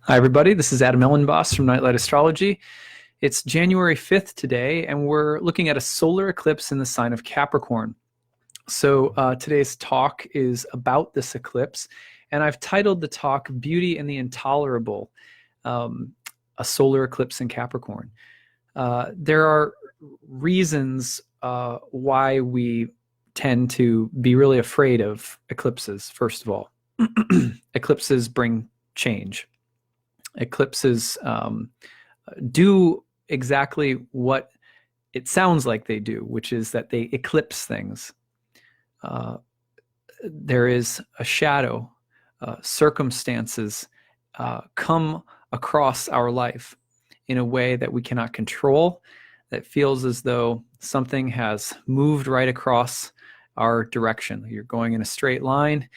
Hi, everybody. This is Adam Elenbaas from Nightlight Astrology. It's January 5th today, and we're looking at a solar eclipse in the sign of Capricorn. So today's talk is about this eclipse, and I've titled the talk Beauty and the Intolerable, a solar eclipse in Capricorn. There are reasons why we tend to be really afraid of eclipses, first of all. Eclipses bring change. Eclipses do exactly what it sounds like they do, which is that they eclipse things. There is a shadow. Circumstances come across our life in a way that we cannot control, that feels as though something has moved right across our direction. You're going in a straight line.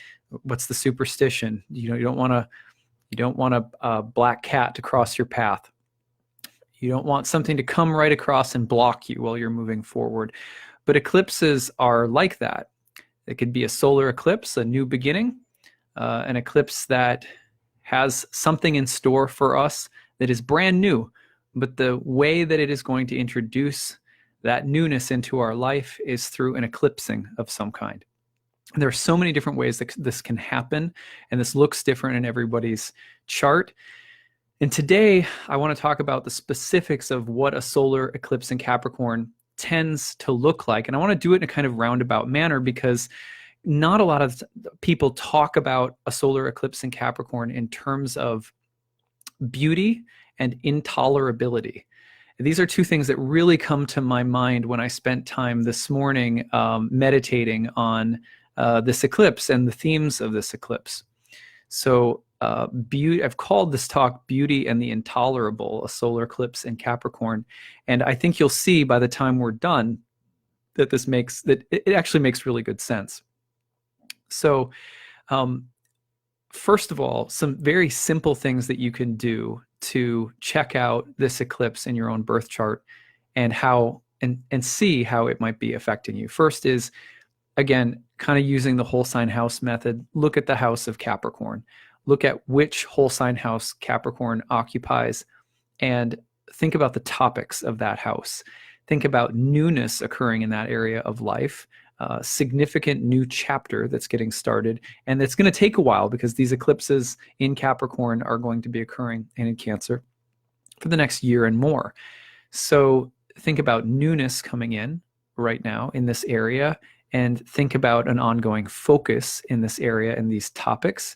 What's the superstition? You don't want a black cat to cross your path. You don't want something to come right across and block you while you're moving forward. But eclipses are like that. It could be a solar eclipse, a new beginning, an eclipse that has something in store for us that is brand new. But the way that it is going to introduce that newness into our life is through an eclipsing of some kind. There are so many different ways that this can happen, and this looks different in everybody's chart. And today, I want to talk about the specifics of what a solar eclipse in Capricorn tends to look like. And I want to do it in a kind of roundabout manner because not a lot of people talk about a solar eclipse in Capricorn in terms of beauty and intolerability. These are two things that really come to my mind when I spent time this morning meditating on this eclipse and the themes of this eclipse. So I've called this talk Beauty and the Intolerable, a solar eclipse in Capricorn. And I think you'll see by the time we're done that it actually makes really good sense. So first of all, some very simple things that you can do to check out this eclipse in your own birth chart and see how it might be affecting you. First is, again, kind of using the whole sign house method. Look at the house of Capricorn. Look at which whole sign house Capricorn occupies and think about the topics of that house. Think about newness occurring in that area of life, significant new chapter that's getting started, and it's going to take a while because these eclipses in Capricorn are going to be occurring and in Cancer for the next year and more. So think about newness coming in right now in this area, and think about an ongoing focus in this area and these topics.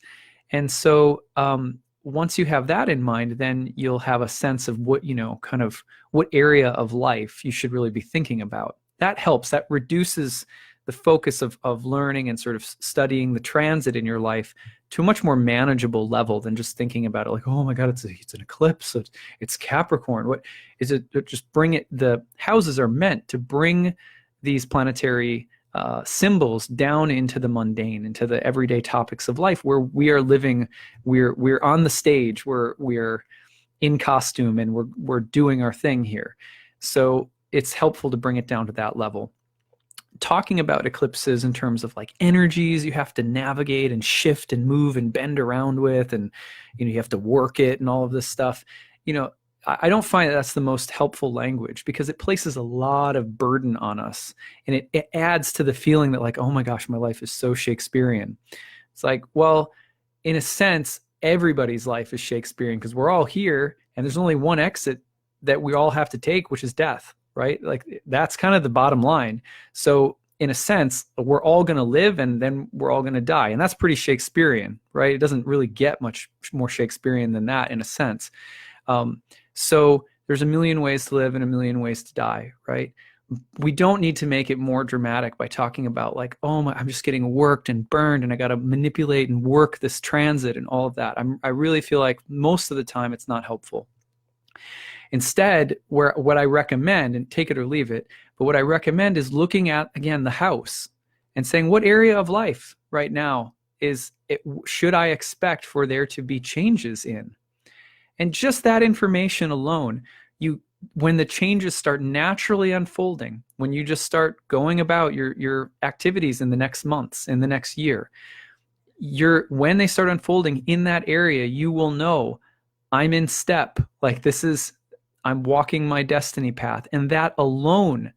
And so once you have that in mind, then you'll have a sense of what area of life you should really be thinking about. That helps. That reduces the focus of learning and sort of studying the transit in your life to a much more manageable level than just thinking about it like, oh my God, it's an eclipse. It's Capricorn. What is it? Just bring it. The houses are meant to bring these planetary symbols down into the mundane, into the everyday topics of life where we are living. We're on the stage, we're in costume, and we're doing our thing here. So it's helpful to bring it down to that level. Talking about eclipses in terms of like energies you have to navigate and shift and move and bend around with, and you have to work it and all of this stuff. I don't find that that's the most helpful language because it places a lot of burden on us, and it adds to the feeling that like, oh my gosh, my life is so Shakespearean. It's like, well, in a sense, everybody's life is Shakespearean because we're all here and there's only one exit that we all have to take, which is death, right? Like that's kind of the bottom line. So in a sense, we're all going to live and then we're all going to die. And that's pretty Shakespearean, right? It doesn't really get much more Shakespearean than that in a sense. So there's a million ways to live and a million ways to die, right? We don't need to make it more dramatic by talking about like, oh, I'm just getting worked and burned and I got to manipulate and work this transit and all of that. I really feel like most of the time it's not helpful. Instead, what I recommend, and take it or leave it, but what I recommend is looking at, again, the house and saying, what area of life right now should I expect for there to be changes in? And just that information alone, when the changes start naturally unfolding, when you just start going about your activities in the next months, in the next year, when they start unfolding in that area, you will know I'm in step. Like I'm walking my destiny path. And that alone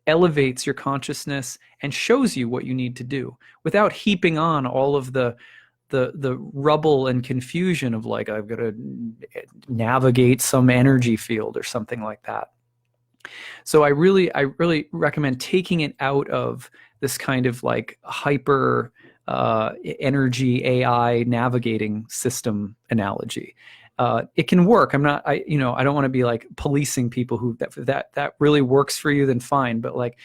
elevates your consciousness and shows you what you need to do without heaping on all of the rubble and confusion of like, I've got to navigate some energy field or something like that. So I really recommend taking it out of this kind of like hyper energy AI navigating system analogy. It can work. I don't want to be like policing people who that really works for you, then fine. But like,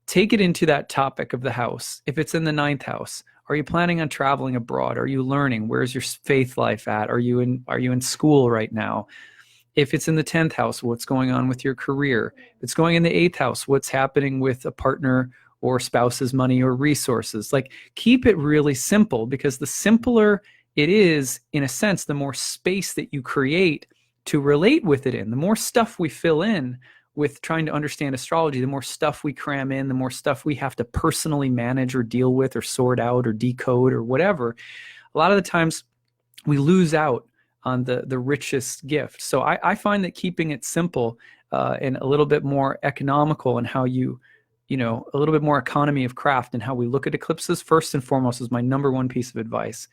take it into that topic of the house. If it's in the ninth house, are you planning on traveling abroad? Are you learning? Where's your faith life at? Are you in school right now? If it's in the 10th house, what's going on with your career? If it's going in the 8th house, what's happening with a partner or spouse's money or resources? Like, keep it really simple, because the simpler it is, in a sense, the more space that you create to relate with it in. The more stuff we fill in with trying to understand astrology, the more stuff we cram in, the more stuff we have to personally manage or deal with or sort out or decode or whatever. A lot of the times we lose out on the richest gift. So I find that keeping it simple and a little bit more economical in how a little bit more economy of craft and how we look at eclipses, first and foremost, is my number one piece of advice.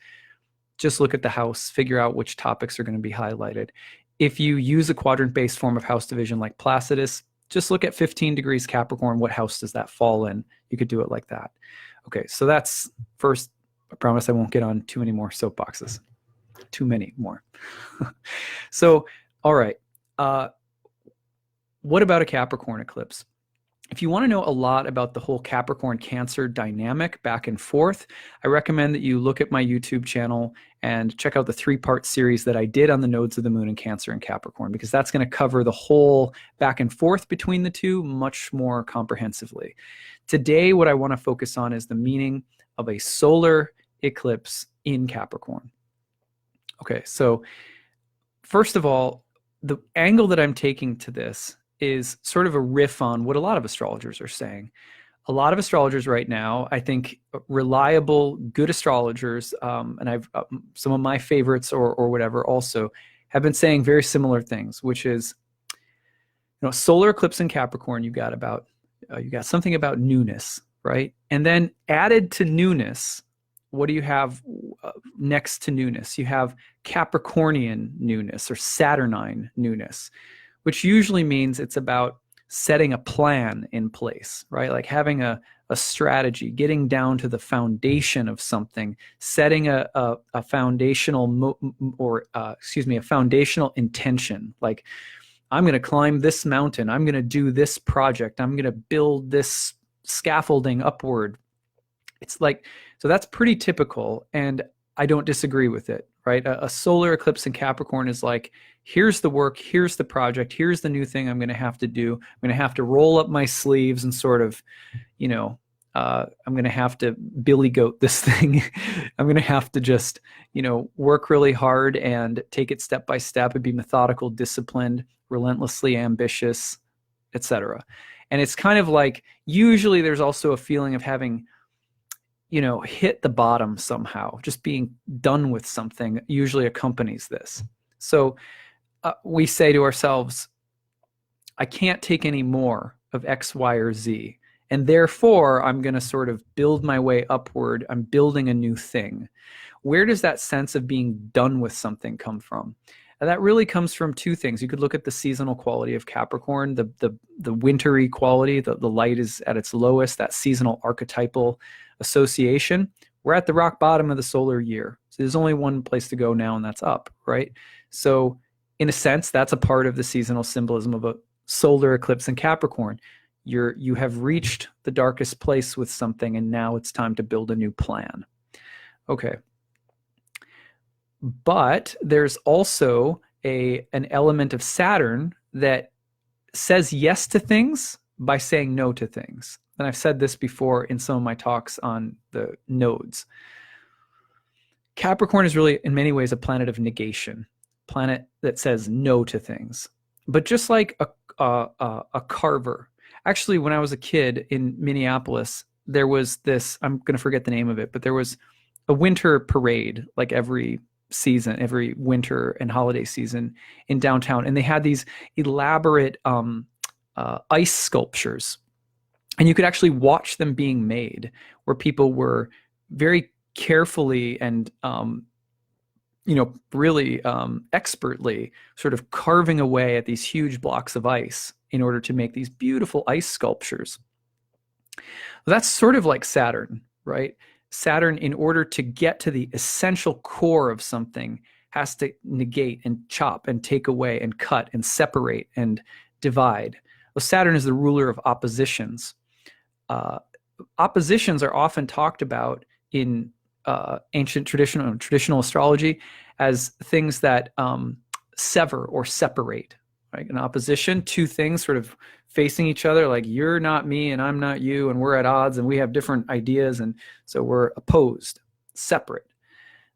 Just look at the house, figure out which topics are going to be highlighted. If you use a quadrant-based form of house division like Placidus, just look at 15 degrees Capricorn. What house does that fall in? You could do it like that. Okay, so that's first. I promise I won't get on too many more soapboxes. Too many more. So, all right. What about a Capricorn eclipse? If you want to know a lot about the whole Capricorn-Cancer dynamic back and forth, I recommend that you look at my YouTube channel and check out the 3-part series that I did on the nodes of the moon in Cancer and Capricorn, because that's going to cover the whole back and forth between the two much more comprehensively. Today, what I want to focus on is the meaning of a solar eclipse in Capricorn. Okay, so first of all, the angle that I'm taking to this is sort of a riff on what a lot of astrologers are saying. A lot of astrologers right now, I think reliable, good astrologers, and I've some of my favorites or whatever also have been saying very similar things, which is, solar eclipse in Capricorn, you got something about newness, right? And then added to newness, what do you have next to newness? You have Capricornian newness or Saturnine newness, which usually means it's about setting a plan in place, right? Like having a strategy, getting down to the foundation of something, setting a foundational a foundational intention. Like, I'm going to climb this mountain. I'm going to do this project. I'm going to build this scaffolding upward. It's like, so that's pretty typical, and I don't disagree with it, right? A solar eclipse in Capricorn is like, here's the work, here's the project, here's the new thing I'm going to have to do. I'm going to have to roll up my sleeves and sort of, I'm going to have to Billy Goat this thing. I'm going to have to just, work really hard and take it step by step and be methodical, disciplined, relentlessly ambitious, etc. And it's kind of like, usually there's also a feeling of having, hit the bottom somehow. Just being done with something usually accompanies this. So we say to ourselves, I can't take any more of X, Y, or Z. And therefore, I'm going to sort of build my way upward. I'm building a new thing. Where does that sense of being done with something come from? And that really comes from two things. You could look at the seasonal quality of Capricorn, the wintry quality, the light is at its lowest, that seasonal archetypal association. We're at the rock bottom of the solar year. So there's only one place to go now, and that's up, right? So in a sense, that's a part of the seasonal symbolism of a solar eclipse in Capricorn. You have reached the darkest place with something, and now it's time to build a new plan. Okay. But there's also an element of Saturn that says yes to things by saying no to things. And I've said this before in some of my talks on the nodes. Capricorn is really, in many ways, a planet of negation, planet that says no to things. But just like a carver. Actually, when I was a kid in Minneapolis, there was this, I'm going to forget the name of it, but there was a winter parade like every season, every winter and holiday season in downtown. And they had these elaborate ice sculptures. And you could actually watch them being made, where people were very carefully and really expertly sort of carving away at these huge blocks of ice in order to make these beautiful ice sculptures. That's sort of like Saturn, right? Saturn, in order to get to the essential core of something, has to negate and chop and take away and cut and separate and divide. Well, Saturn is the ruler of oppositions. Oppositions are often talked about in ancient traditional astrology as things that sever or separate, right? An opposition, two things sort of facing each other, like you're not me and I'm not you, and we're at odds and we have different ideas, and so we're opposed, separate.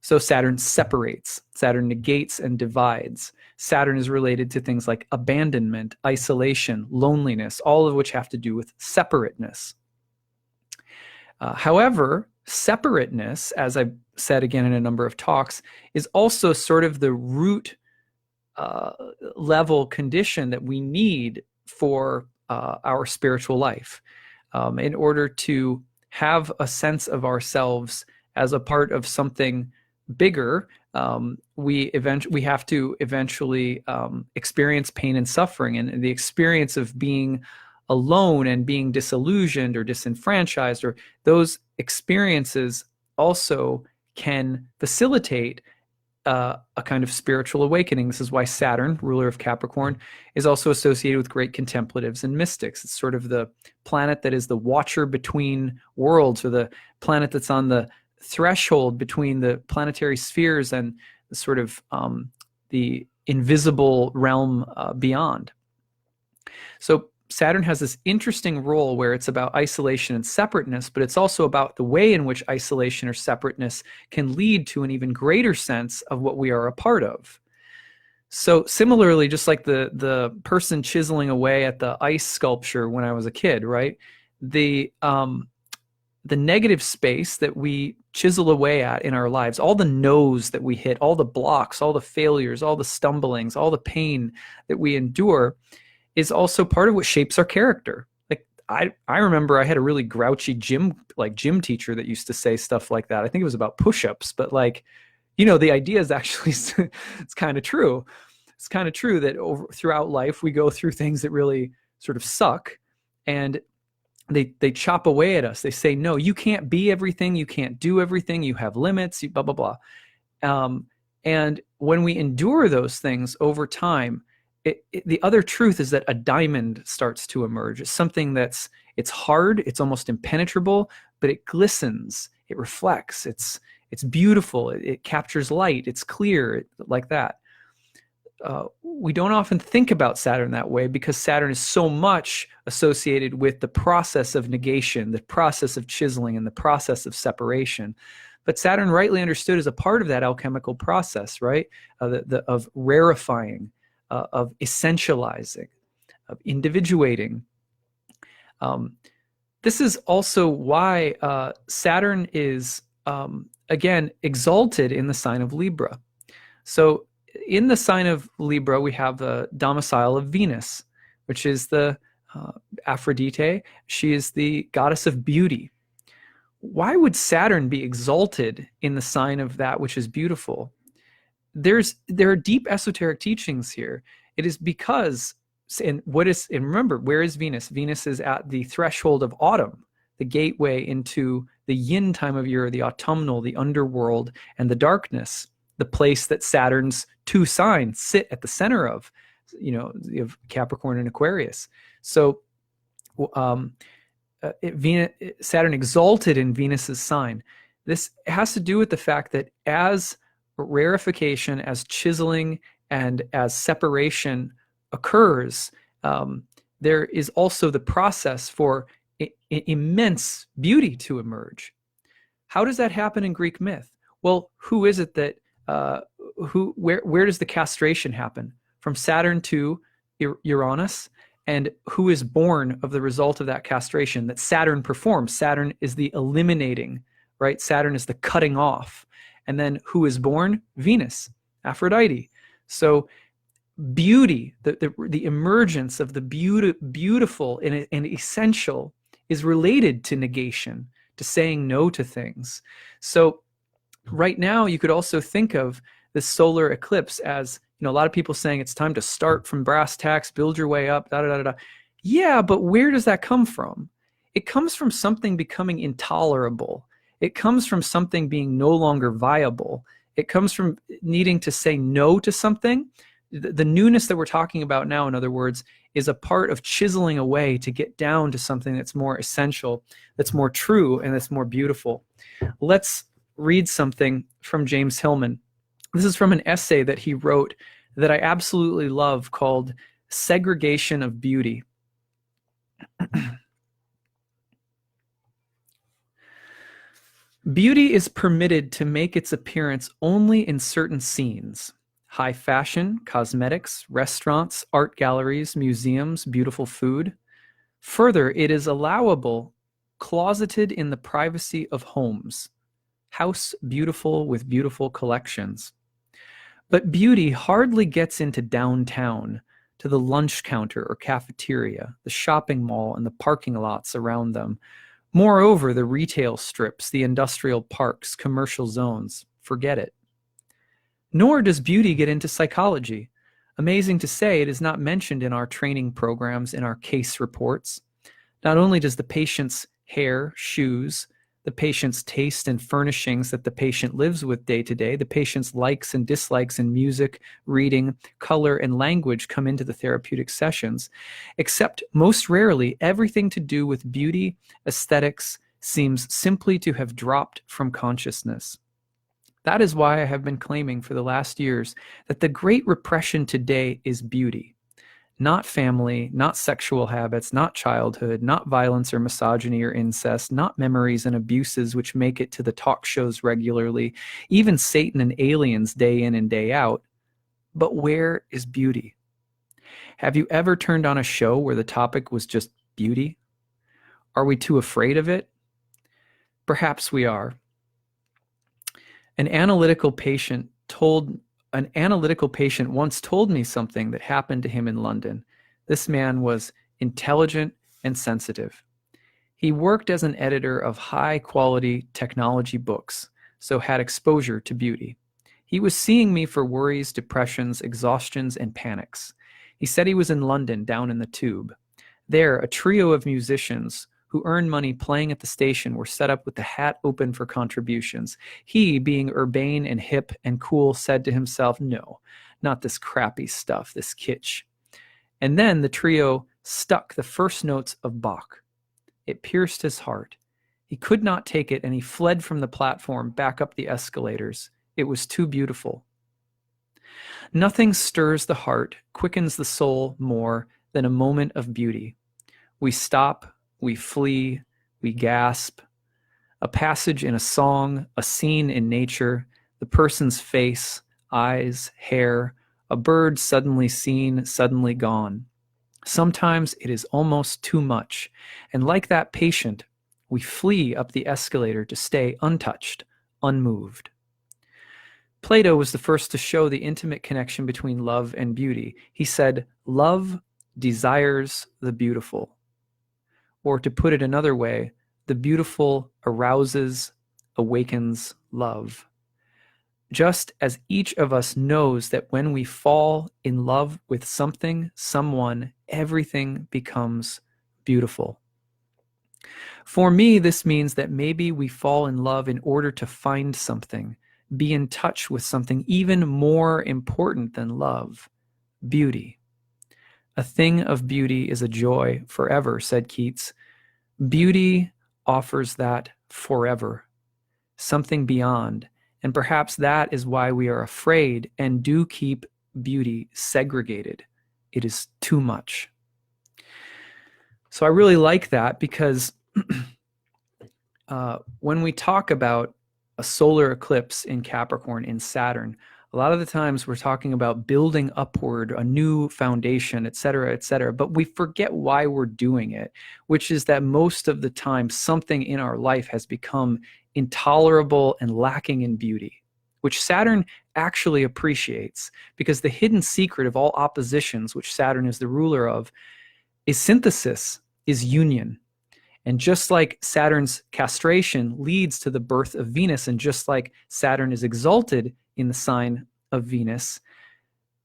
So Saturn separates, Saturn negates and divides. Saturn is related to things like abandonment, isolation, loneliness, all of which have to do with separateness. However, separateness, as I've said again in a number of talks, is also sort of the root level condition that we need for our spiritual life, in order to have a sense of ourselves as a part of something bigger. We have to eventually experience pain and suffering, and the experience of being alone and being disillusioned or disenfranchised, or those experiences also can facilitate a kind of spiritual awakening. This is why Saturn, ruler of Capricorn, is also associated with great contemplatives and mystics. It's sort of the planet that is the watcher between worlds, or the planet that's on the threshold between the planetary spheres and the sort of the invisible realm beyond. So Saturn has this interesting role where it's about isolation and separateness, but it's also about the way in which isolation or separateness can lead to an even greater sense of what we are a part of. So similarly, just like the person chiseling away at the ice sculpture when I was a kid, right? The negative space that we chisel away at in our lives, all the no's that we hit, all the blocks, all the failures, all the stumblings, all the pain that we endure, is also part of what shapes our character. Like I remember I had a really grouchy gym teacher that used to say stuff like that. I think it was about push-ups, but the idea is actually it's kind of true. It's kind of true that throughout life we go through things that really sort of suck, and they chop away at us. They say, no, you can't be everything, you can't do everything, you have limits, blah blah blah. And when we endure those things over time, the other truth is that a diamond starts to emerge. It's something it's hard, it's almost impenetrable, but it glistens, it reflects, it's beautiful, it captures light, it's clear, like that. We don't often think about Saturn that way because Saturn is so much associated with the process of negation, the process of chiseling, and the process of separation. But Saturn, rightly understood, is a part of that alchemical process, right? Of rarefying, of essentializing, of individuating. This is also why Saturn is, again, exalted in the sign of Libra. So in the sign of Libra, we have the domicile of Venus, which is the Aphrodite. She is the goddess of beauty. Why would Saturn be exalted in the sign of that which is beautiful? There are deep esoteric teachings here. It is because, and remember, where is Venus? Venus is at the threshold of autumn, the gateway into the yin time of year, the autumnal, the underworld, and the darkness, the place that Saturn's two signs sit at the center of, of Capricorn and Aquarius. So Saturn exalted in Venus's sign. This has to do with the fact that as rarefication, as chiseling, and as separation occurs, there is also the process for immense beauty to emerge. How does that happen in Greek myth? Well, who is it that where does the castration happen? From Saturn to Uranus, and who is born of the result of that castration that Saturn performs? Saturn is the eliminating, right? Saturn is the cutting off. And then who is born? Venus, Aphrodite. So beauty, the emergence of the beautiful and essential is related to negation, to saying no to things. So right now, you could also think of this solar eclipse as, a lot of people saying it's time to start from brass tacks, build your way up, da da da da. Yeah, but where does that come from? It comes from something becoming intolerable. It comes from something being no longer viable. It comes from needing to say no to something. The newness that we're talking about now, in other words, is a part of chiseling away to get down to something that's more essential, that's more true, and that's more beautiful. Let's read something from James Hillman. This is from an essay that he wrote that I absolutely love called Segregation of Beauty. Beauty is permitted to make its appearance only in certain scenes: high fashion, cosmetics, restaurants, art galleries, museums, beautiful food. Further, it is allowable closeted in the privacy of homes, house beautiful with beautiful collections. But beauty hardly gets into downtown, to the lunch counter or cafeteria, the shopping mall and the parking lots around them. Moreover, the retail strips, the industrial parks, commercial zones, forget it. Nor does beauty get into psychology. Amazing to say, it is not mentioned in our training programs, in our case reports. Not only does the patient's hair, shoes, the patient's taste and furnishings that the patient lives with day to day, the patient's likes and dislikes in music, reading, color, and language come into the therapeutic sessions, except most rarely everything to do with beauty, aesthetics, seems simply to have dropped from consciousness. That is why I have been claiming for the last years that the great repression today is beauty. Not family, not sexual habits, not childhood, not violence or misogyny or incest, not memories and abuses which make it to the talk shows regularly, even Satan and aliens day in and day out. But where is beauty? Have you ever turned on a show where the topic was just beauty? Are we too afraid of it? Perhaps we are. An analytical patient once told me something that happened to him in London. This man was intelligent and sensitive. He worked as an editor of high-quality technology books, so had exposure to beauty. He was seeing me for worries, depressions, exhaustions, and panics. He said he was in London, down in the Tube. There, a trio of musicians who earned money playing at the station were set up with the hat open for contributions. He, being urbane and hip and cool, said to himself, no, not this crappy stuff, this kitsch. And then the trio stuck the first notes of Bach. It pierced his heart. He could not take it, and he fled from the platform back up the escalators. It was too beautiful. Nothing stirs the heart, quickens the soul more than a moment of beauty. We stop, we flee, we gasp. A passage in a song, a scene in nature, the person's face, eyes, hair, a bird suddenly seen, suddenly gone. Sometimes it is almost too much, and like that patient, we flee up the escalator to stay untouched, unmoved. Plato was the first to show the intimate connection between love and beauty. He said, love desires the beautiful. Or to put it another way, the beautiful arouses, awakens love. Just as each of us knows that when we fall in love with something, someone, everything becomes beautiful. For me, this means that maybe we fall in love in order to find something, be in touch with something even more important than love, beauty. A thing of beauty is a joy forever, said Keats. Beauty offers that forever, something beyond, and perhaps that is why we are afraid and do keep beauty segregated. It is too much. So I really like that because when we talk about a solar eclipse in Capricorn, in Saturn, a lot of the times we're talking about building upward, a new foundation, et cetera, but we forget why we're doing it, which is that most of the time something in our life has become intolerable and lacking in beauty. which Saturn actually appreciates, because the hidden secret of all oppositions, which Saturn is the ruler of, is synthesis, is union. And just like Saturn's castration leads to the birth of Venus, and just like Saturn is exalted in the sign of Venus,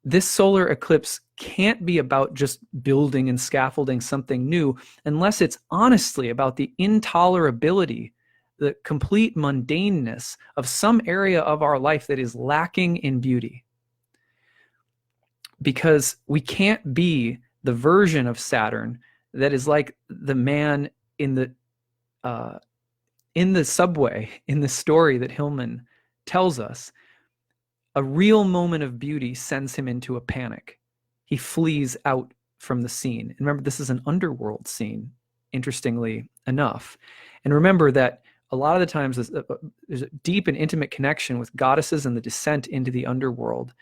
this solar eclipse can't be about just building and scaffolding something new unless it's honestly about the intolerability, the complete mundaneness of some area of our life that is lacking in beauty. Because we can't be the version of Saturn that is like the man in the subway, in the story that Hillman tells us. A real moment of beauty sends him into a panic. He flees out from the scene. And remember, this is an underworld scene, interestingly enough. And remember that a lot of the times there's a deep and intimate connection with goddesses and the descent into the underworld,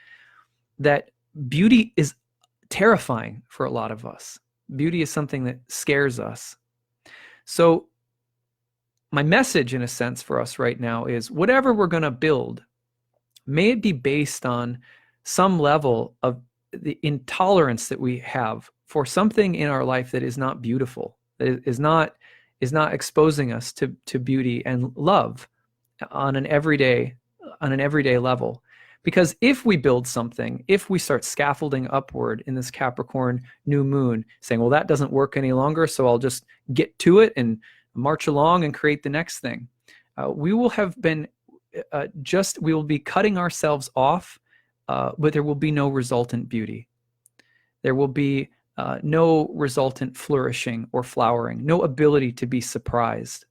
that beauty is terrifying for a lot of us. Beauty is something that scares us. So my message, in a sense, for us right now is, whatever we're going to build, may it be based on some level of the intolerance that we have for something in our life that is not beautiful, that is not exposing us to beauty and love on an everyday level. Because if we build something, if we start scaffolding upward in this Capricorn new moon, saying, well, that doesn't work any longer, so I'll just get to it and march along and create the next thing, we will have been we will be cutting ourselves off, but there will be no resultant beauty. There will be no resultant flourishing or flowering, no ability to be surprised.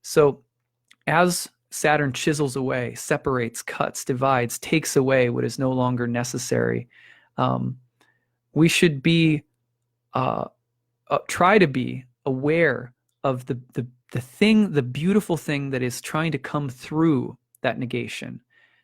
So as Saturn chisels away, separates, cuts, divides, takes away what is no longer necessary, we should be try to be aware of the beautiful thing that is trying to come through that negation.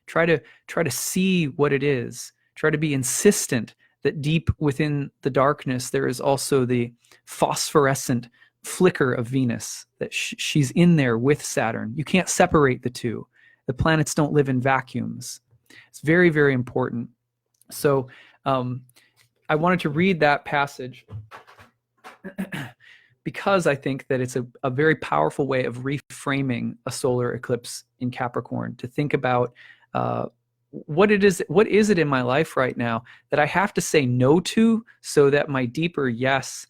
Try to see what it is. Try to be insistent that deep within the darkness there is also the phosphorescent flicker of Venus, that she's in there with Saturn. You can't separate the two. The planets don't live in vacuums. It's very, very important. So I wanted to read that passage because I think that it's a very powerful way of reframing a solar eclipse in Capricorn, to think about what is it in my life right now that I have to say no to, so that my deeper yes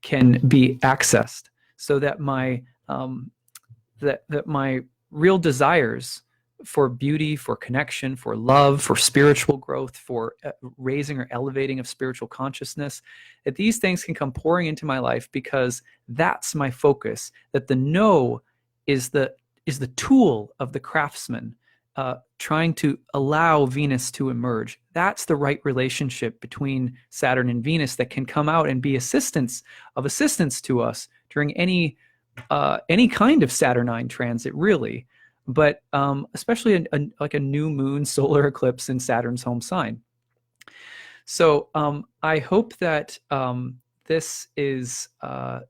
can be accessed, so that my that my real desires for beauty, for connection, for love, for spiritual growth, for raising or elevating of spiritual consciousness, that these things can come pouring into my life, because that's my focus. That the no is the tool of the craftsman, trying to allow Venus to emerge. That's the right relationship between Saturn and Venus that can come out and be assistance to us during any kind of Saturnine transit, really. But especially like a new moon solar eclipse in Saturn's home sign. So I hope that this is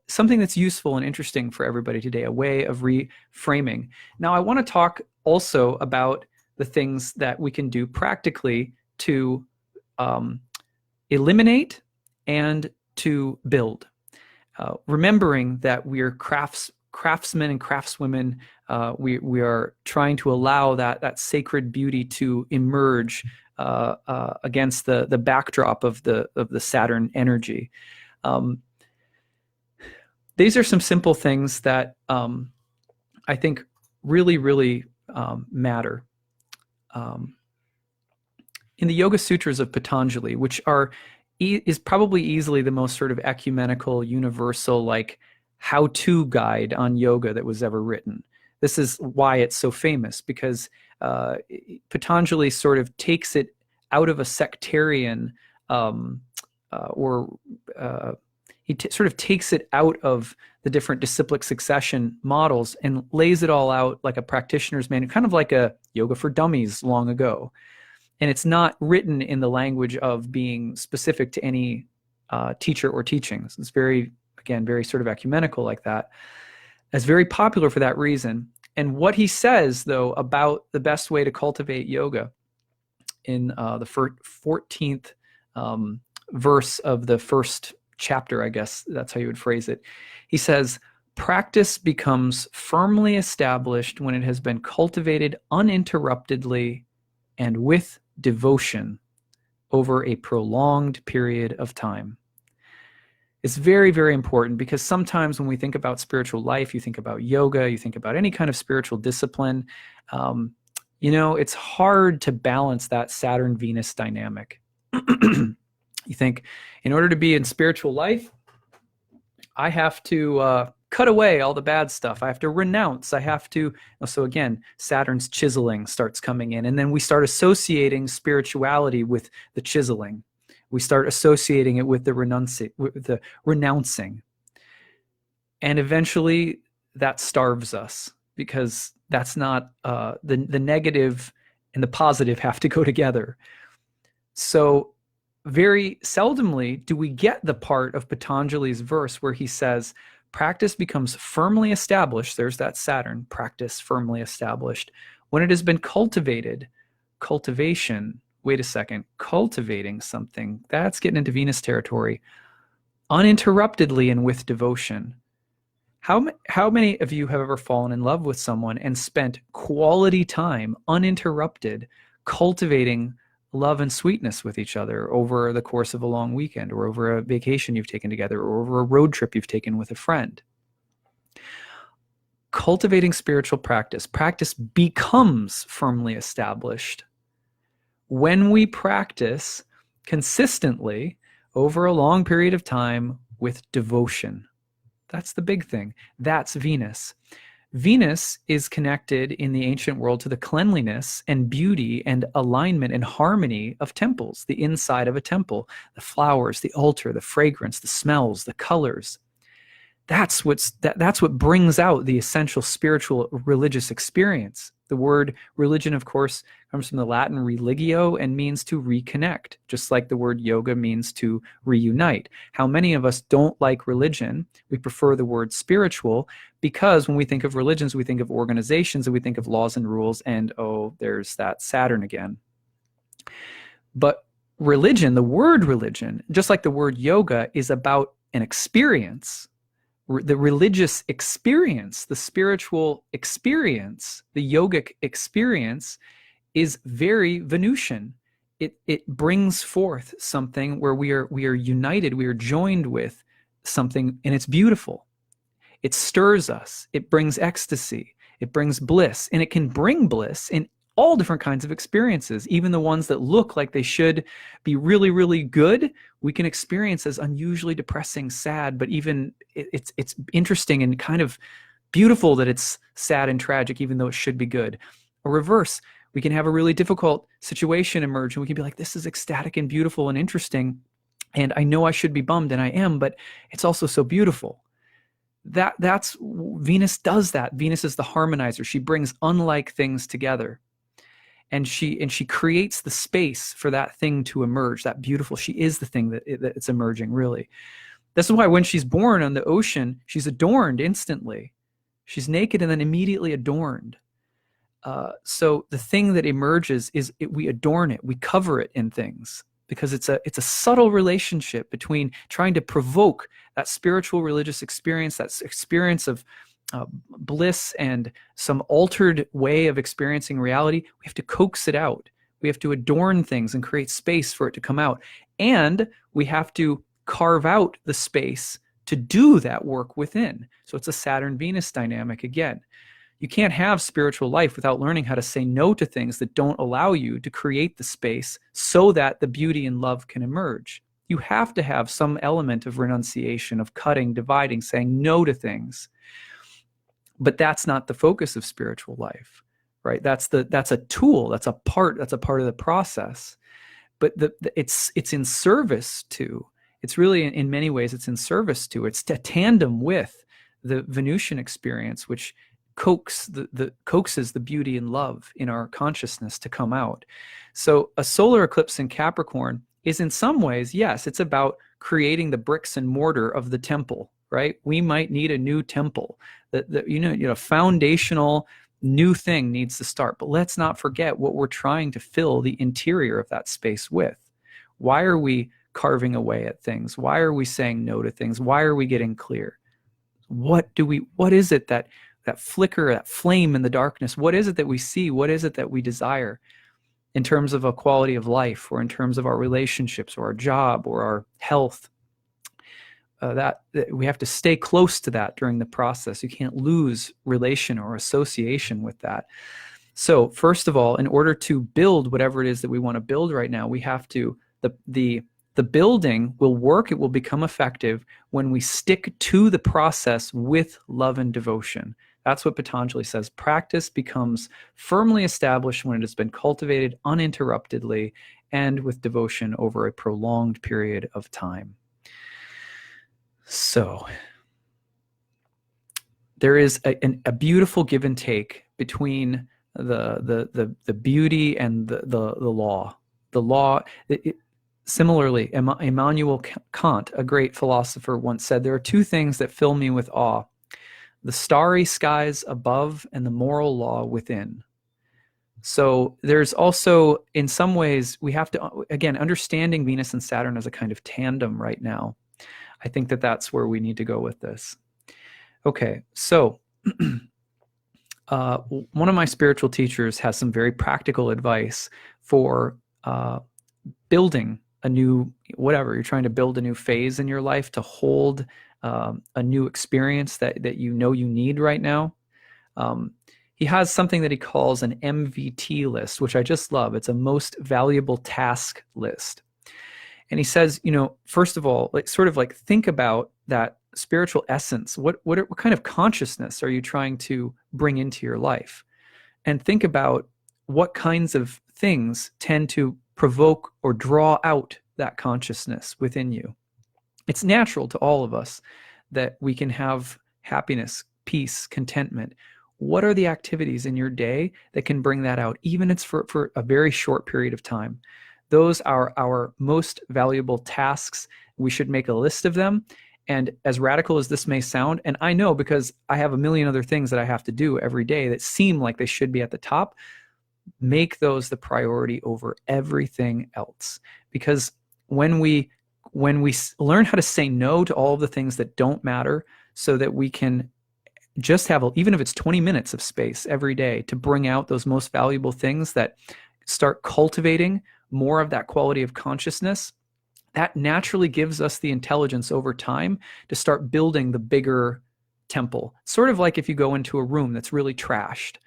something that's useful and interesting for everybody today, a way of reframing. Now, I want to talk also about the things that we can do practically to eliminate and to build. Remembering that we're craftsmen and craftswomen, we are trying to allow that sacred beauty to emerge against the backdrop of the Saturn energy. These are some simple things that I think really, really matter. In the Yoga Sutras of Patanjali, which is probably easily the most sort of ecumenical, universal, like how-to guide on yoga that was ever written. This is why it's so famous, because Patanjali sort of takes it out of a sectarian, he sort of takes it out of the different disciplic succession models and lays it all out like a practitioner's manual, kind of like a Yoga for Dummies long ago. And it's not written in the language of being specific to any teacher or teachings. It's very sort of ecumenical like that. It's very popular for that reason. And what he says, though, about the best way to cultivate yoga in the 14th verse of the first chapter, I guess that's how you would phrase it. He says, practice becomes firmly established when it has been cultivated uninterruptedly and with devotion over a prolonged period of time. It's very, very important, because sometimes when we think about spiritual life, you think about yoga, you think about any kind of spiritual discipline, it's hard to balance that Saturn-Venus dynamic. You think, in order to be in spiritual life, I have to cut away all the bad stuff. I have to renounce. I have to. So again, Saturn's chiseling starts coming in, and then we start associating spirituality with the chiseling. We start associating it with the renouncing. And eventually that starves us, because that's not the negative and the positive have to go together. So very seldomly do we get the part of Patanjali's verse where he says, practice becomes firmly established. There's that Saturn, practice firmly established. When it has been cultivated, cultivation, wait a second, cultivating something, that's getting into Venus territory, uninterruptedly and with devotion. How many of you have ever fallen in love with someone and spent quality time, uninterrupted, cultivating love and sweetness with each other over the course of a long weekend, or over a vacation you've taken together, or over a road trip you've taken with a friend? Cultivating spiritual practice becomes firmly established when we practice consistently over a long period of time with devotion. That's the big thing. That's Venus. Venus is connected in the ancient world to the cleanliness and beauty and alignment and harmony of temples, the inside of a temple, the flowers, the altar, the fragrance, the smells, the colors. That's what brings out the essential spiritual religious experience. The word religion, of course, comes from the Latin religio and means to reconnect, just like the word yoga means to reunite. How many of us don't like religion? We prefer the word spiritual, because when we think of religions, we think of organizations and we think of laws and rules, and oh, there's that Saturn again. But religion, the word religion, just like the word yoga, is about an experience. The religious experience, the spiritual experience, the yogic experience is very Venusian. It brings forth something where we are united, we are joined with something, and it's beautiful. It stirs us. It brings ecstasy. It brings bliss, and it can bring bliss in all different kinds of experiences, even the ones that look like they should be really, really good. We can experience as unusually depressing, sad, but even it's interesting and kind of beautiful that it's sad and tragic, even though it should be good. Or reverse, we can have a really difficult situation emerge, and we can be like, this is ecstatic and beautiful and interesting, and I know I should be bummed, and I am, but it's also so beautiful. That's Venus does that. Venus is the harmonizer. She brings unlike things together. And she creates the space for that thing to emerge, that beautiful. She is the thing that it's emerging, really. This is why when she's born on the ocean, she's adorned instantly. She's naked and then immediately adorned. So the thing that emerges is we adorn it, we cover it in things, because it's a subtle relationship between trying to provoke that spiritual religious experience, that experience of bliss and some altered way of experiencing reality. We have to coax it out. We have to adorn things and create space for it to come out. And we have to carve out the space to do that work within. So it's a Saturn-Venus dynamic again. You can't have spiritual life without learning how to say no to things that don't allow you to create the space so that the beauty and love can emerge. You have to have some element of renunciation, of cutting, dividing, saying no to things. But that's not the focus of spiritual life, right? That's a tool. That's a part of the process. But it's in service to. It's really in many ways it's in service to. It's a tandem with the Venusian experience, which coaxes the beauty and love in our consciousness to come out. So a solar eclipse in Capricorn is in some ways, yes, it's about creating the bricks and mortar of the temple, right? We might need a new temple. The foundational new thing needs to start. But let's not forget what we're trying to fill the interior of that space with. Why are we carving away at things? Why are we saying no to things? Why are we getting clear? What is it that flicker, that flame in the darkness? What is it that we see? What is it that we desire in terms of a quality of life, or in terms of our relationships, or our job, or our health? That we have to stay close to that during the process. You can't lose relation or association with that. So first of all, in order to build whatever it is that we want to build right now, we have to, the building will work, it will become effective when we stick to the process with love and devotion. That's what Patanjali says. Practice becomes firmly established when it has been cultivated uninterruptedly and with devotion over a prolonged period of time. So there is a beautiful give and take between the beauty and the law. The law, similarly, Immanuel Kant, a great philosopher, once said, there are two things that fill me with awe: the starry skies above and the moral law within. So there's also, in some ways, we have to, again, understanding Venus and Saturn as a kind of tandem right now. I think that that's where we need to go with this. Okay, so one of my spiritual teachers has some very practical advice for building a new, whatever, you're trying to build a new phase in your life to hold a new experience that you know you need right now. He has something that he calls an MVT list, which I just love. It's a most valuable task list. And he says, first of all, think about that spiritual essence. What kind of consciousness are you trying to bring into your life? And think about what kinds of things tend to provoke or draw out that consciousness within you. It's natural to all of us that we can have happiness, peace, contentment. What are the activities in your day that can bring that out, even if it's for a very short period of time? Those are our most valuable tasks. We should make a list of them. And as radical as this may sound, and I know because I have a million other things that I have to do every day that seem like they should be at the top, make those the priority over everything else. Because when we learn how to say no to all of the things that don't matter, so that we can just have, even if it's 20 minutes of space every day to bring out those most valuable things that start cultivating more of that quality of consciousness, that naturally gives us the intelligence over time to start building the bigger temple. Sort of like if you go into a room that's really trashed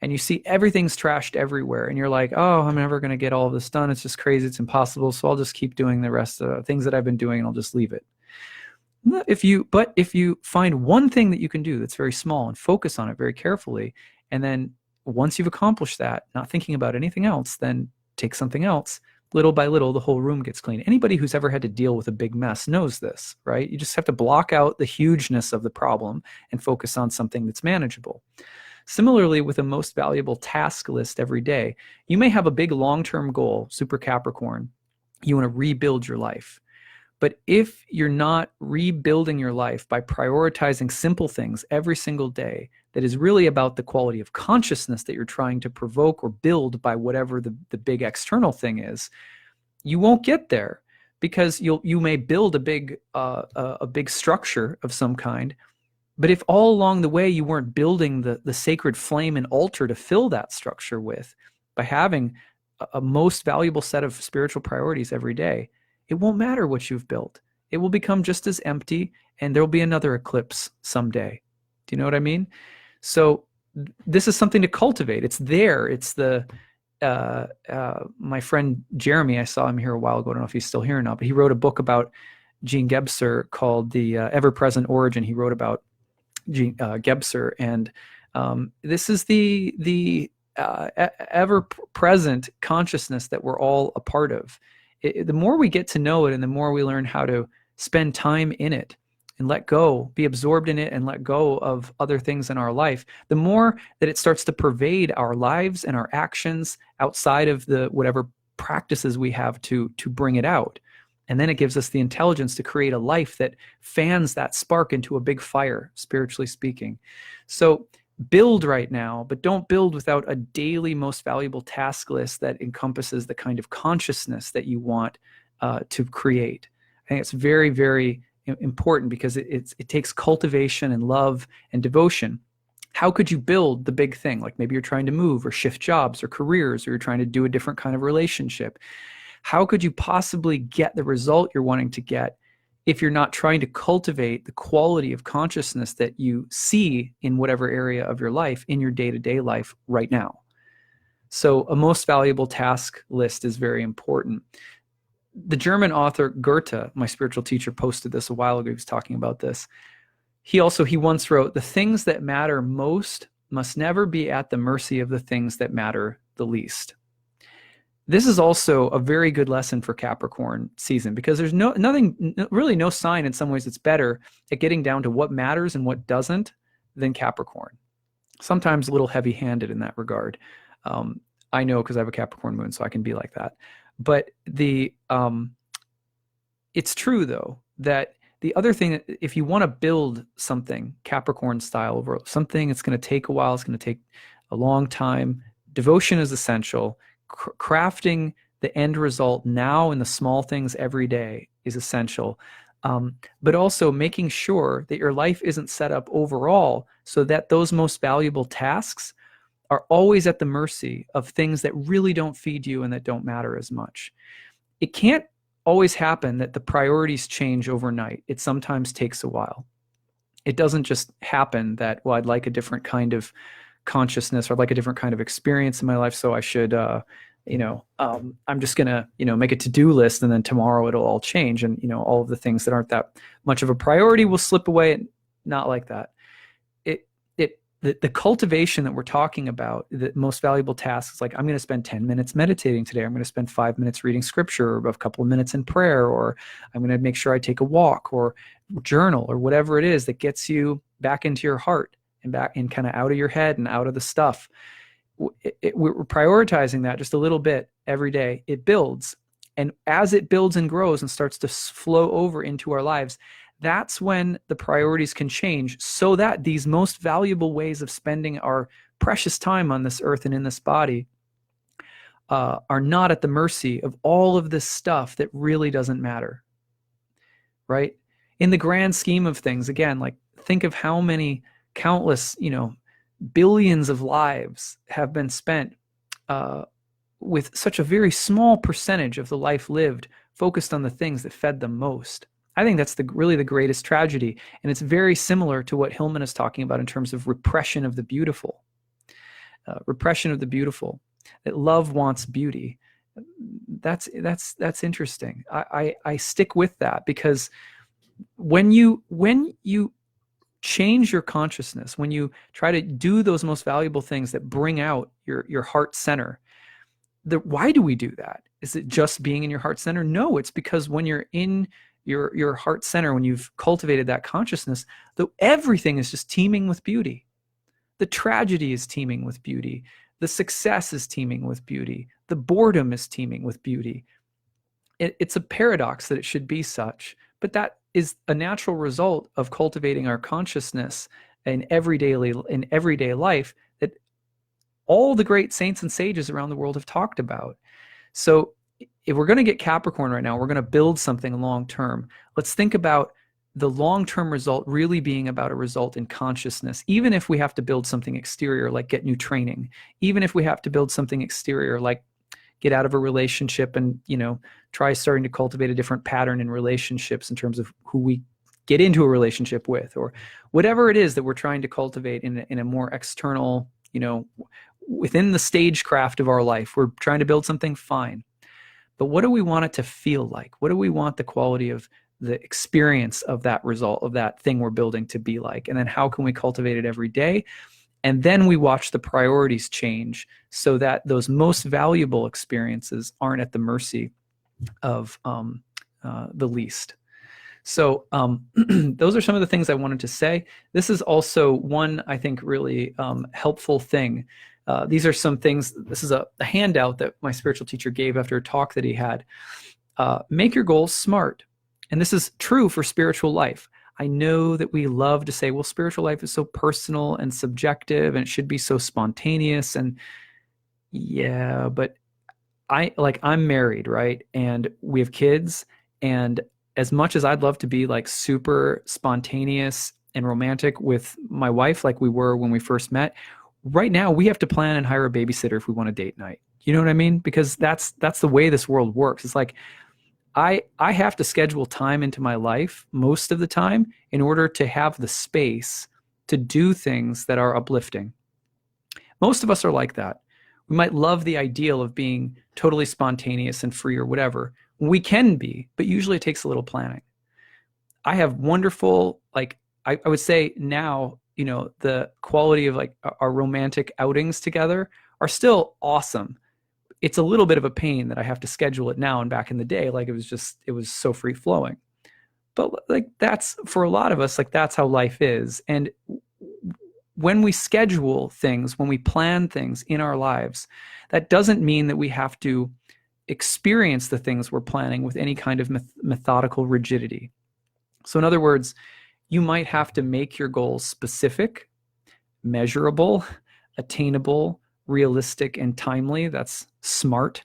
and you see everything's trashed everywhere and you're like, oh, I'm never going to get all of this done. It's just crazy. It's impossible. So I'll just keep doing the rest of the things that I've been doing and I'll just leave it. If you find one thing that you can do that's very small and focus on it very carefully, and then once you've accomplished that, not thinking about anything else, then take something else, little by little, the whole room gets clean. Anybody who's ever had to deal with a big mess knows this, right? You just have to block out the hugeness of the problem and focus on something that's manageable. Similarly, with a most valuable task list every day, you may have a big long-term goal, super Capricorn. You want to rebuild your life. But if you're not rebuilding your life by prioritizing simple things every single day, that is really about the quality of consciousness that you're trying to provoke or build by whatever the big external thing is, you won't get there, because you may build a big structure of some kind. But if all along the way you weren't building the sacred flame and altar to fill that structure with, by having a most valuable set of spiritual priorities every day, it won't matter what you've built. It will become just as empty, and there'll be another eclipse someday. Do you know what I mean? So this is something to cultivate. It's there. It's my friend Jeremy, I saw him here a while ago. I don't know if he's still here or not, but he wrote a book about Jean Gebser called The Ever-Present Origin. He wrote about Gebser, and this is the ever-present consciousness that we're all a part of. The more we get to know it, and the more we learn how to spend time in it and let go, be absorbed in it and let go of other things in our life, the more that it starts to pervade our lives and our actions outside of the whatever practices we have to bring it out. And then it gives us the intelligence to create a life that fans that spark into a big fire, spiritually speaking. So build right now, but don't build without a daily most valuable task list that encompasses the kind of consciousness that you want to create. I think it's very, very important because it takes cultivation and love and devotion. How could you build the big thing? Like maybe you're trying to move or shift jobs or careers, or you're trying to do a different kind of relationship. How could you possibly get the result you're wanting to get if you're not trying to cultivate the quality of consciousness that you see in whatever area of your life, in your day-to-day life right now? So a most valuable task list is very important. The German author Goethe, my spiritual teacher, posted this a while ago. He was talking about this. He once wrote, "The things that matter most must never be at the mercy of the things that matter the least." This is also a very good lesson for Capricorn season, because there's really no sign in some ways that's better at getting down to what matters and what doesn't than Capricorn. Sometimes a little heavy-handed in that regard. I know because I have a Capricorn moon, so I can be like that. But it's true, though, that the other thing, if you want to build something Capricorn style, over something, it's going to take a while, it's going to take a long time. Devotion is essential. Crafting the end result now in the small things every day is essential. But also making sure that your life isn't set up overall so that those most valuable tasks are always at the mercy of things that really don't feed you and that don't matter as much. It can't always happen that the priorities change overnight. It sometimes takes a while. It doesn't just happen that, well, I'd like a different kind of consciousness, or I'd like a different kind of experience in my life, so I should, I'm just going to, make a to-do list, and then tomorrow it'll all change. And, all of the things that aren't that much of a priority will slip away. Not like that. The cultivation that we're talking about, the most valuable tasks, like I'm going to spend 10 minutes meditating today. I'm going to spend 5 minutes reading scripture, or a couple of minutes in prayer, or I'm going to make sure I take a walk or journal, or whatever it is that gets you back into your heart and back and kind of out of your head and out of the stuff. We're prioritizing that just a little bit every day. It builds. And as it builds and grows and starts to flow over into our lives, that's when the priorities can change, so that these most valuable ways of spending our precious time on this earth and in this body are not at the mercy of all of this stuff that really doesn't matter, right? In the grand scheme of things, again, like think of how many countless, billions of lives have been spent with such a very small percentage of the life lived focused on the things that fed them most. I think that's really the greatest tragedy. And it's very similar to what Hillman is talking about in terms of repression of the beautiful. Repression of the beautiful. That love wants beauty. That's interesting. I stick with that, because when you change your consciousness, when you try to do those most valuable things that bring out your heart center, why do we do that? Is it just being in your heart center? No, it's because when you're in your heart center, when you've cultivated that consciousness, though everything is just teeming with beauty. The tragedy is teeming with beauty. The success is teeming with beauty. The boredom is teeming with beauty. It's a paradox that it should be such, but that is a natural result of cultivating our consciousness in everyday life that all the great saints and sages around the world have talked about. So if we're going to get Capricorn right now, we're going to build something long-term. Let's think about the long-term result really being about a result in consciousness, even if we have to build something exterior, like get new training, even if we have to build something exterior, like get out of a relationship and, try starting to cultivate a different pattern in relationships in terms of who we get into a relationship with, or whatever it is that we're trying to cultivate in a more external, within the stagecraft of our life. We're trying to build something fine. But what do we want it to feel like? What do we want the quality of the experience of that result, of that thing we're building, to be like? And then how can we cultivate it every day? And then we watch the priorities change so that those most valuable experiences aren't at the mercy of the least. So those are some of the things I wanted to say. This is also one, I think, really helpful thing. These are some things. This is a handout that my spiritual teacher gave after a talk that he had. make your goals smart. And this is true for spiritual life. I know that we love to say, well, spiritual life is so personal and subjective and it should be so spontaneous. And yeah, but I'm married, right? And we have kids. And as much as I'd love to be like super spontaneous and romantic with my wife, like we were when we first met, right now we have to plan and hire a babysitter if we want a date night. You know what I mean? Because that's the way this world works. It's like I have to schedule time into my life most of the time in order to have the space to do things that are uplifting. Most of us are like that. We might love the ideal of being totally spontaneous and free or whatever. We can be, but usually it takes a little planning. I have wonderful, like, I would say now, you know, the quality of like our romantic outings together are still awesome. It's a little bit of a pain that I have to schedule it now, and back in the day, like it was so free flowing. But like that's for a lot of us, like that's how life is. And when we schedule things, when we plan things in our lives, that doesn't mean that we have to experience the things we're planning with any kind of methodical rigidity. So in other words, you might have to make your goals specific, measurable, attainable, realistic, and timely. That's SMART.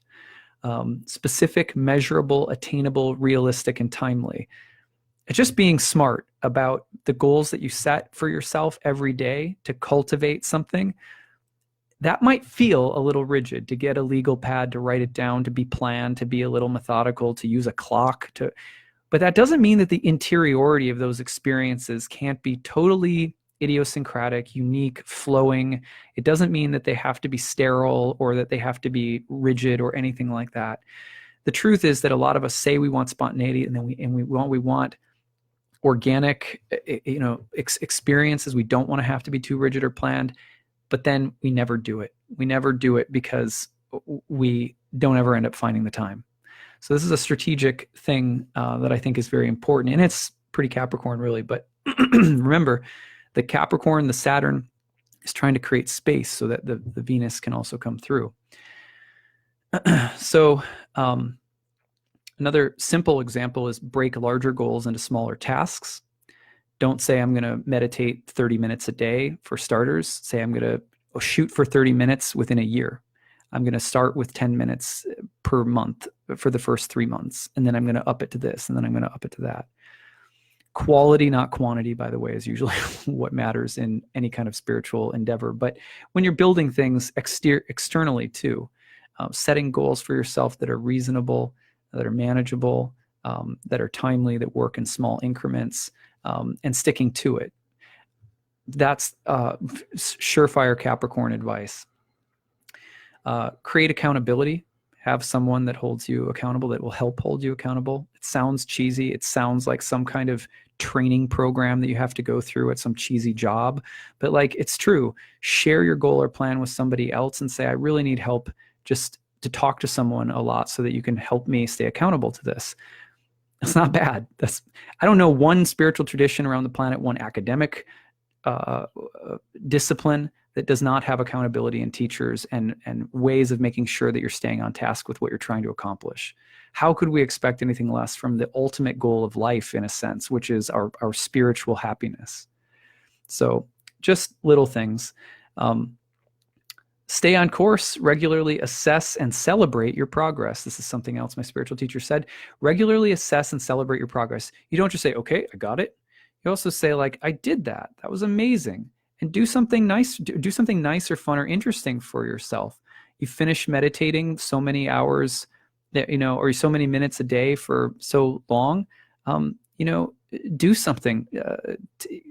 Specific, measurable, attainable, realistic, and timely. It's just being smart about the goals that you set for yourself every day to cultivate something. That might feel a little rigid, to get a legal pad, to write it down, to be planned, to be a little methodical, to use a clock, but that doesn't mean that the interiority of those experiences can't be totally idiosyncratic, unique, flowing. It doesn't mean that they have to be sterile or that they have to be rigid or anything like that. The truth is that a lot of us say we want spontaneity, and then we want organic, experiences. We don't want to have to be too rigid or planned, but then we never do it. We never do it because we don't ever end up finding the time. So this is a strategic thing that I think is very important, and it's pretty Capricorn really. But remember, the Capricorn, the Saturn, is trying to create space so that the Venus can also come through. So another simple example is break larger goals into smaller tasks. Don't say I'm going to meditate 30 minutes a day for starters. Say I'm going to shoot for 30 minutes within a year. I'm going to start with 10 minutes per month for the first 3 months. And then I'm going to up it to this. And then I'm going to up it to that. Quality, not quantity, by the way, is usually what matters in any kind of spiritual endeavor. But when you're building things externally too, setting goals for yourself that are reasonable, that are manageable, that are timely, that work in small increments, and sticking to it. That's surefire Capricorn advice. Create accountability. Have someone that holds you accountable, that will help hold you accountable. It sounds cheesy. It sounds like some kind of training program that you have to go through at some cheesy job, but like it's true. Share your goal or plan with somebody else and say, I really need help just to talk to someone a lot so that you can help me stay accountable to this. It's not bad. I don't know one spiritual tradition around the planet, one academic discipline that does not have accountability and teachers and ways of making sure that you're staying on task with what you're trying to accomplish. How could we expect anything less from the ultimate goal of life, in a sense, which is our spiritual happiness? So just little things. Stay on course, regularly assess and celebrate your progress. This is something else my spiritual teacher said. Regularly assess and celebrate your progress. You don't just say, okay, I got it. You also say, like, I did that. That was amazing. And do something nice. Do something nice or fun or interesting for yourself. You finish meditating so many hours, or so many minutes a day for so long. Do something.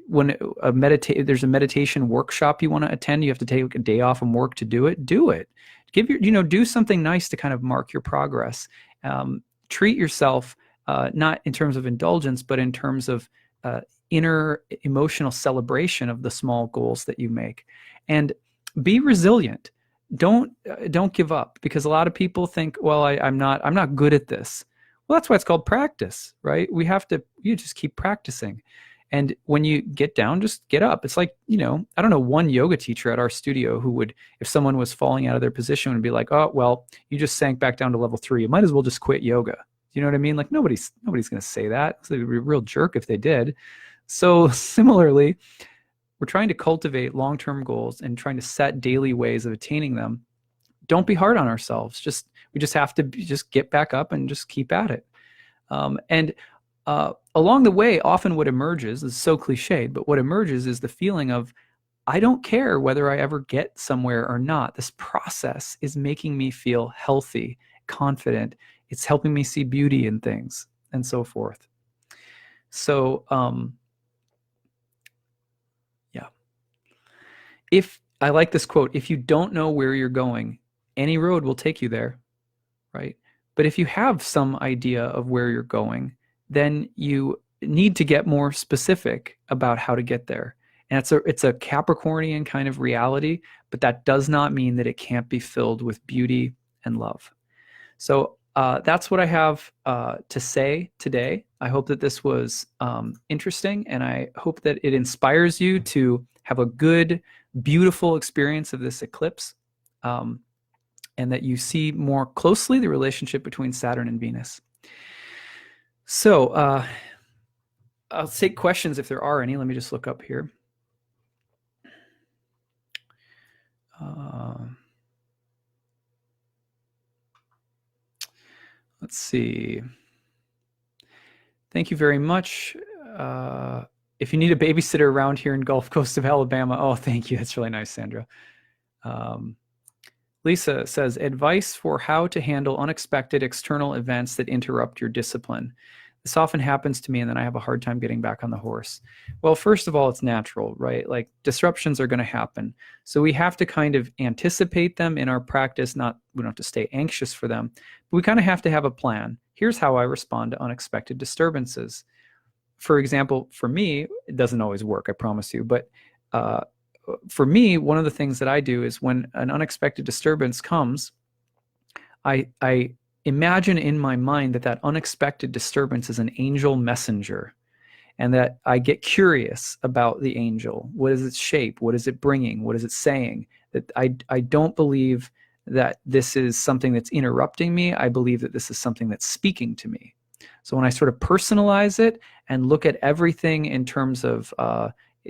When there's a meditation workshop you want to attend, you have to take a day off from work to do it. Do it. Do something nice to kind of mark your progress. Treat yourself, not in terms of indulgence, but in terms of inner emotional celebration of the small goals that you make, and be resilient. Don't give up, because a lot of people think, well, I'm not good at this. Well, that's why it's called practice, right? You just keep practicing. And when you get down, just get up. It's like, I don't know one yoga teacher at our studio who would, if someone was falling out of their position, would be like, oh, well, you just sank back down to level 3. You might as well just quit yoga. You know what I mean? Like nobody's going to say that. It's a real jerk if they did. So similarly, we're trying to cultivate long-term goals and trying to set daily ways of attaining them. Don't be hard on ourselves. We just have to just get back up and just keep at it. And along the way, often what emerges is so cliched, but what emerges is the feeling of, I don't care whether I ever get somewhere or not. This process is making me feel healthy, confident. It's helping me see beauty in things and so forth. So, yeah. If I like this quote, if you don't know where you're going, any road will take you there, right? But if you have some idea of where you're going, then you need to get more specific about how to get there. And it's a Capricornian kind of reality, but that does not mean that it can't be filled with beauty and love. So that's what I have to say today. I hope that this was interesting, and I hope that it inspires you to have a good, beautiful experience of this eclipse, and that you see more closely the relationship between Saturn and Venus. So I'll take questions if there are any. Let me just look up here. Let's see. Thank you very much. If you need a babysitter around here in Gulf Coast of Alabama, oh, thank you. That's really nice, Sandra. Lisa says, advice for how to handle unexpected external events that interrupt your discipline. This often happens to me, and then I have a hard time getting back on the horse. Well, first of all, it's natural, right? Like disruptions are going to happen. So we have to kind of anticipate them in our practice. We don't have to stay anxious for them, but we kind of have to have a plan. Here's how I respond to unexpected disturbances. For example, for me, it doesn't always work, I promise you, but for me, one of the things that I do is when an unexpected disturbance comes, I imagine in my mind that unexpected disturbance is an angel messenger, and that I get curious about the angel. What is its shape? What is it bringing? What is it saying? That I don't believe that this is something that's interrupting me. I believe that this is something that's speaking to me. So when I sort of personalize it and look at everything in terms of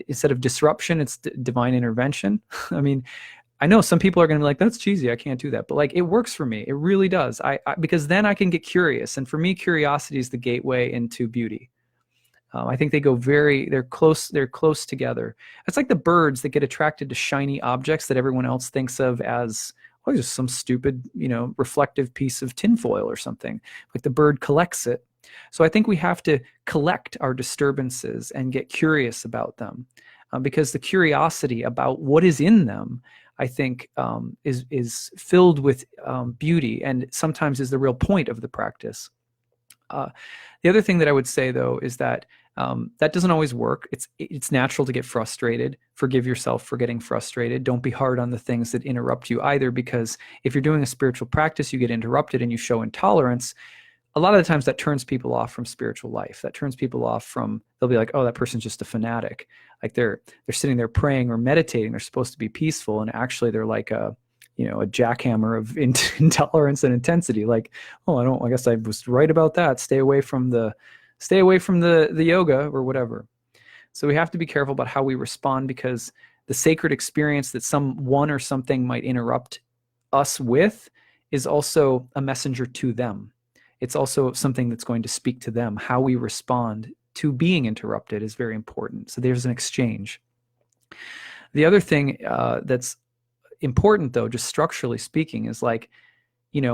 instead of disruption, it's divine intervention. I mean, I know some people are going to be like, that's cheesy, I can't do that. But like, it works for me. It really does. Because then I can get curious. And for me, curiosity is the gateway into beauty. I think they're close together. It's like the birds that get attracted to shiny objects that everyone else thinks of as, oh, just some stupid, reflective piece of tinfoil or something. Like the bird collects it. So I think we have to collect our disturbances and get curious about them, because the curiosity about what is in them, I think, is filled with beauty, and sometimes is the real point of the practice. The other thing that I would say, though, is that that doesn't always work. It's natural to get frustrated. Forgive yourself for getting frustrated. Don't be hard on the things that interrupt you either, because if you're doing a spiritual practice, you get interrupted and you show intolerance. A lot of the times that turns people off from spiritual life. That turns people off from, they'll be like, oh, that person's just a fanatic. Like they're sitting there praying or meditating. They're supposed to be peaceful, and actually they're like a jackhammer of intolerance and intensity. Like, oh, I guess I was right about that. Stay away from the yoga or whatever. So we have to be careful about how we respond, because the sacred experience that someone or something might interrupt us with is also a messenger to them. It's also something that's going to speak to them. How we respond to being interrupted is very important. So there's an exchange. The other thing that's important, though, just structurally speaking, is like,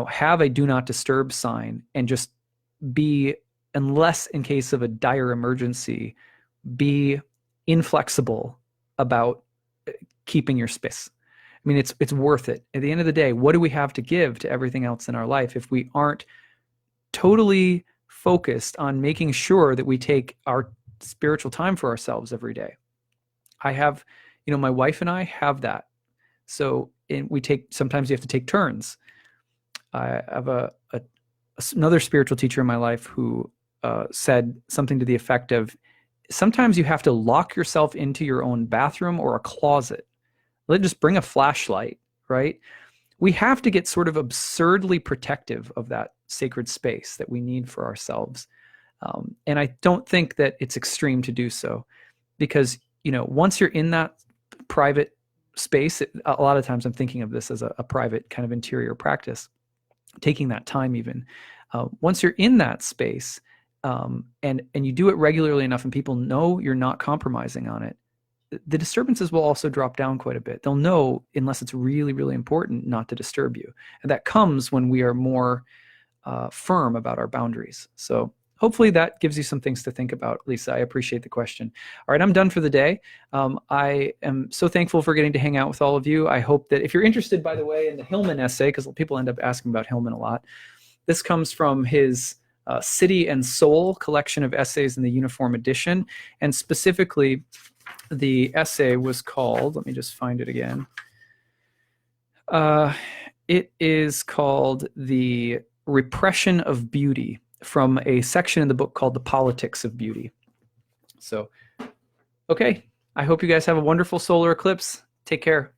have a do not disturb sign, and just be, unless in case of a dire emergency, be inflexible about keeping your space. I mean, it's worth it. At the end of the day, what do we have to give to everything else in our life if we aren't totally focused on making sure that we take our spiritual time for ourselves every day? I have, my wife and I have that. So sometimes you have to take turns. I have another spiritual teacher in my life who said something to the effect of, sometimes you have to lock yourself into your own bathroom or a closet. Just bring a flashlight, right? we have to get sort of absurdly protective of that sacred space that we need for ourselves. And I don't think that it's extreme to do so, because, you know, once you're in that private space, a lot of times I'm thinking of this as a private kind of interior practice, taking that time even. Once you're in that space, and you do it regularly enough and people know you're not compromising on it, the disturbances will also drop down quite a bit. They'll know, unless it's really, really important, not to disturb you. And that comes when we are more firm about our boundaries. So hopefully that gives you some things to think about, Lisa. I appreciate the question. All right, I'm done for the day. I am so thankful for getting to hang out with all of you. I hope that if you're interested, by the way, in the Hillman essay, because people end up asking about Hillman a lot, this comes from his City and Soul collection of essays in the Uniform Edition. And specifically, the essay was called, let me just find it again. It is called The Repression of Beauty, from a section in the book called The Politics of Beauty. So, okay, I hope you guys have a wonderful solar eclipse. Take care.